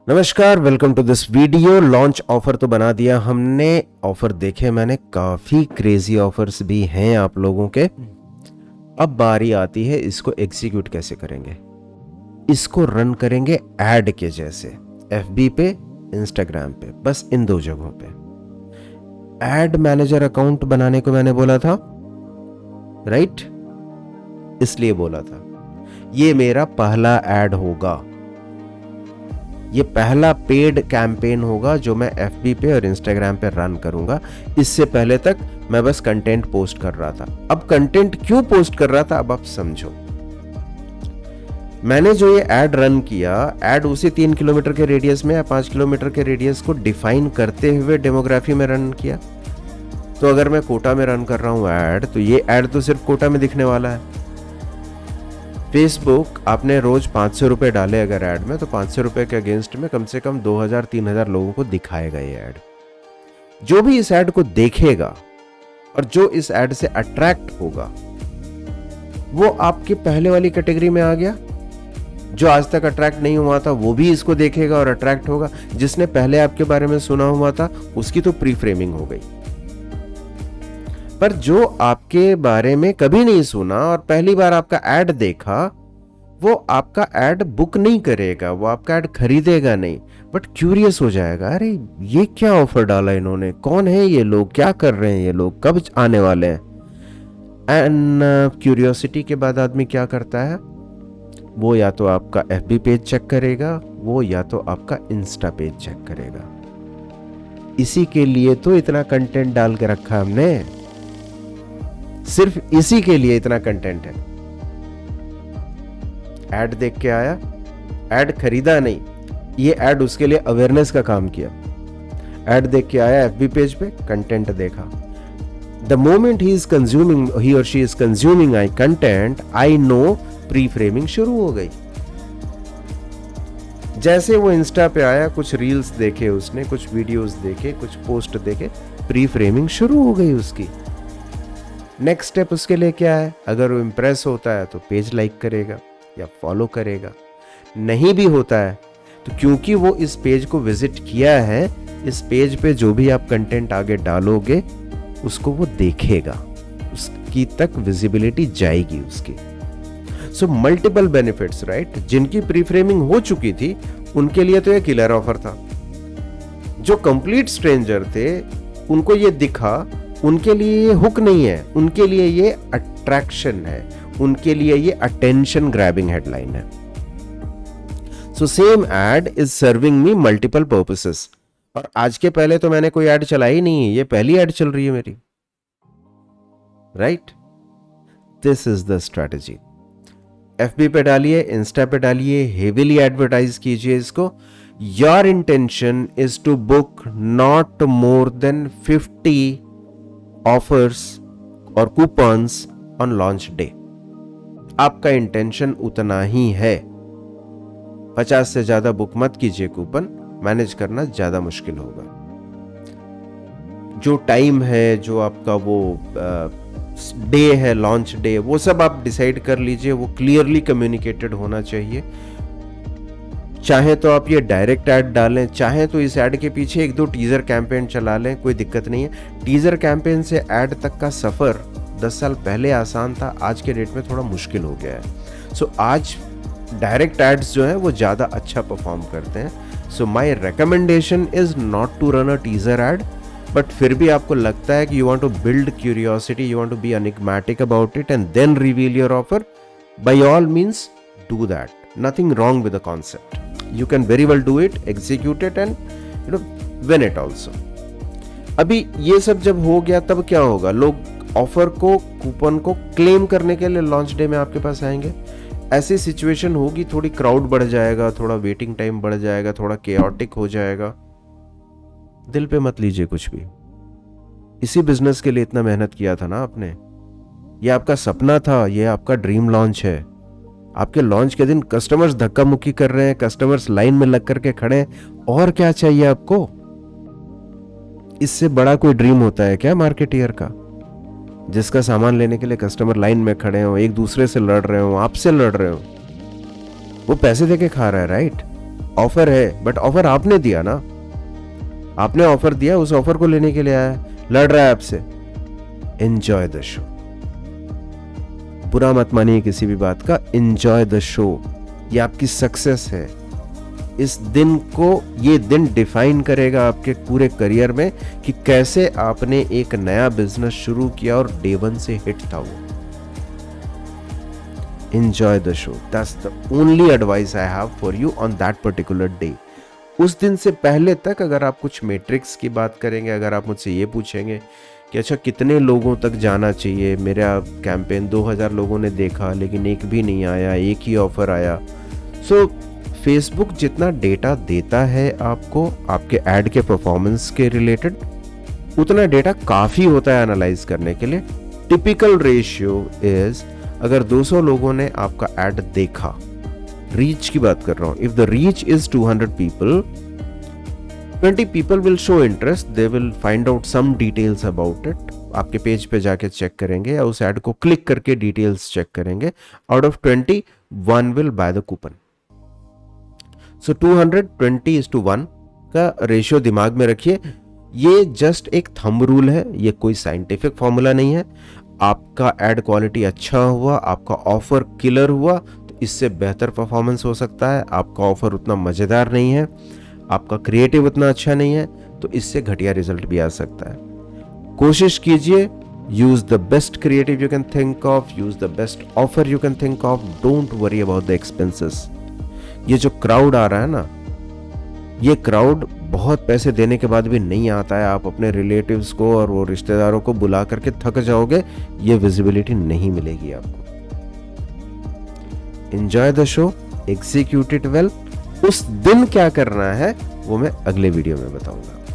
नमस्कार, welcome to this video. Launch offer तो बना दिया हमने, ऑफर देखे मैंने, काफ़ी क्रेजी ऑफर्स भी हैं आप लोगों के। अब बारी आती है इसको एग्जीक्यूट कैसे करेंगे। इसको रन करेंगे ऐड के जैसे, FB पे, इंस्टाग्राम पे, बस इन दो जगहों पे। ऐड मैनेजर अकाउंट बनाने को मैंने बोला था, राइट? इसलिए बोला था ये मेरा पहला ऐड होगा, ये पहला पेड कैंपेन होगा जो मैं FB पे और इंस्टाग्राम पे रन करूंगा। इससे पहले तक मैं बस कंटेंट पोस्ट कर रहा था। अब कंटेंट क्यों पोस्ट कर रहा था, अब आप समझो। मैंने जो ये ऐड रन किया, ऐड उसी 3 किलोमीटर के रेडियस में या 5 किलोमीटर के रेडियस को डिफाइन करते हुए डेमोग्राफी में रन किया। तो अगर मैं कोटा में रन कर रहा हूं ऐड, तो ये ऐड तो सिर्फ कोटा में दिखने वाला है। फेसबुक आपने रोज 500 रुपए डाले अगर ऐड में, तो 500 रुपए के अगेंस्ट में कम से कम 2000-3000 लोगों को दिखाएगा ये ऐड। जो भी इस ऐड को देखेगा और जो इस ऐड से अट्रैक्ट होगा वो आपके पहले वाली कैटेगरी में आ गया। जो आज तक अट्रैक्ट नहीं हुआ था वो भी इसको देखेगा और अट्रैक्ट होगा। जिसने पहले आपके बारे में सुना हुआ था उसकी तो प्री फ्रेमिंग हो गई। पर जो आपके बारे में कभी नहीं सुना और पहली बार आपका ऐड देखा, वो आपका ऐड बुक नहीं करेगा, वो आपका ऐड खरीदेगा नहीं, बट क्यूरियस हो जाएगा, अरे ये क्या ऑफर डाला इन्होंने, कौन है ये लोग, क्या कर रहे हैं ये लोग, कब आने वाले हैं। एंड क्यूरियोसिटी के बाद आदमी क्या करता है, वो या तो आपका FB पेज चेक करेगा, वो या तो आपका इंस्टा पेज चेक करेगा। इसी के लिए तो इतना कंटेंट डाल के रखा हमने, सिर्फ इसी के लिए इतना कंटेंट है। ऐड देख के आया, ऐड खरीदा नहीं, ये ऐड उसके लिए अवेयरनेस का काम किया। ऐड देख के आया FB पेज पे, कंटेंट देखा। द मोमेंट ही और she is consuming I content, I know pre framing शुरू हो गई। जैसे वो इंस्टा पे आया, कुछ रील्स देखे उसने, कुछ वीडियोस देखे, कुछ पोस्ट देखे, प्री फ्रेमिंग शुरू हो गई उसकी। नेक्स्ट स्टेप उसके लिए क्या है, अगर वो इंप्रेस होता है तो पेज लाइक करेगा या फॉलो करेगा। नहीं भी होता है तो क्योंकि वो इस पेज को विजिट किया है, इस पेज पे जो भी आप कंटेंट आगे डालोगे उसको वो देखेगा, उसकी तक विजिबिलिटी जाएगी उसकी। So multiple benefits, right? जिनकी प्री फ्रेमिंग हो चुकी थी उनके लिए तो ये किलर ऑफर था। जो कंप्लीट स्ट्रेंजर थे उनको ये दिखा, उनके लिए ये हुक नहीं है, उनके लिए ये अट्रैक्शन है, उनके लिए ये अटेंशन ग्रैबिंग हेडलाइन है। So same ad is serving me multiple purposes. और आज के पहले तो मैंने कोई ऐड चलाई नहीं है, ये पहली ऐड चल रही है मेरी, right? This is the strategy. FB पे डालिए, इंस्टा पे डालिए, हेवीली एडवर्टाइज कीजिए इसको। Your intention is to book not more than 50 offers और कूपन्स ऑन लॉन्च डे। आपका इंटेंशन उतना ही है। 50 से ज्यादा बुक मत कीजिए कूपन, मैनेज करना ज्यादा मुश्किल होगा। जो टाइम है, जो आपका वो डे है, लॉन्च डे, वो सब आप डिसाइड कर लीजिए, वो क्लियरली कम्युनिकेटेड होना चाहिए। चाहे तो आप ये डायरेक्ट ऐड डालें, चाहे तो इस ऐड के पीछे 1-2 टीजर कैंपेन चला लें, कोई दिक्कत नहीं है। टीजर कैंपेन से ऐड तक का सफर 10 साल पहले आसान था, आज के डेट में थोड़ा मुश्किल हो गया है। सो आज डायरेक्ट एड्स जो हैं वो ज़्यादा अच्छा परफॉर्म करते हैं। So my recommendation is not to run a teaser ad, but फिर भी आपको लगता है कि you want to build curiosity, you want to be enigmatic about it and then reveal your offer, by all means do that. Nothing wrong with the concept, you can very well do it, execute it and win it also। अभी ये सब जब हो गया तब क्या होगा, लोग ऑफर को, कूपन को क्लेम करने के लिए लॉन्च डे में आपके पास आएंगे। ऐसी सिचुएशन होगी, थोड़ी क्राउड बढ़ जाएगा, थोड़ा वेटिंग टाइम बढ़ जाएगा, थोड़ा केओटिक हो जाएगा। दिल पे मत लीजिए कुछ भी। इसी बिजनेस के लिए इतना मेहनत किया था ना आपने, ये आपका सपना था, ये आपका ड्रीम लॉन्च है। आपके लॉन्च के दिन कस्टमर्स धक्का मुक्की कर रहे हैं, कस्टमर्स लाइन में लग करके खड़े हैं, और क्या चाहिए आपको? इससे बड़ा कोई ड्रीम होता है क्या मार्केटियर का, जिसका सामान लेने के लिए कस्टमर लाइन में खड़े हो, एक दूसरे से लड़ रहे हो, आपसे लड़ रहे हो, वो पैसे देके खा रहा है, राइट? ऑफर है, बट ऑफर आपने दिया ना, आपने ऑफर दिया, उस ऑफर को लेने के लिए आया, लड़ रहा है आपसे। एंजॉय द शो, बुरा मत मानिए किसी भी बात का, एंजॉय द शो। ये आपकी सक्सेस है। इस दिन को, ये दिन डिफाइन करेगा आपके पूरे करियर में कि कैसे आपने एक नया बिजनेस शुरू किया और डे 1 से हिट था वो। Enjoy the show, that's the only advice I have for you on that particular day. उस दिन से पहले तक अगर आप कुछ मैट्रिक्स की बात करेंगे, अगर आप मुझसे ये पूछेंगे कि अच्छा कितने लोगों तक जाना चाहिए, मेरा कैंपेन 2000 लोगों ने देखा लेकिन एक भी नहीं आया, एक ही ऑफर आया। सो फेसबुक जितना डेटा देता है आपको आपके ऐड के परफॉर्मेंस के रिलेटेड, उतना डेटा काफ़ी होता है एनालाइज करने के लिए। टिपिकल रेशियो इज, अगर 200 लोगों ने आपका ऐड देखा, रीच की बात कर रहा हूं, if the reach is 200 people, 20 people will show interest, they will find out some details about it, आपके पेज पे जाके चेक करेंगे या उस ऐड को क्लिक करके डिटेल्स चेक करेंगे। Out of 20, 1 will buy the coupon. So 220:1 का रेशियो दिमाग में रखिए। ये जस्ट एक थंब रूल है, ये कोई साइंटिफिक फॉर्मूला नहीं है। आपका एड क्वालिटी अच्छा हुआ, आपका ऑफर किलर हुआ, तो इससे बेहतर परफॉर्मेंस हो सकता है। आपका ऑफर उतना मजेदार नहीं है, आपका क्रिएटिव उतना अच्छा नहीं है, तो इससे घटिया रिजल्ट भी आ सकता है। कोशिश कीजिए, use the best creative you can think of, use the best offer you can think of, don't worry about the expenses. ये जो क्राउड आ रहा है ना, ये क्राउड बहुत पैसे देने के बाद भी नहीं आता है। आप अपने रिलेटिव्स को और वो रिश्तेदारों को बुला करके थक जाओगे, ये विजिबिलिटी नहीं मिलेगी आपको। Enjoy the show, execute it well. उस दिन क्या करना है वो मैं अगले वीडियो में बताऊंगा।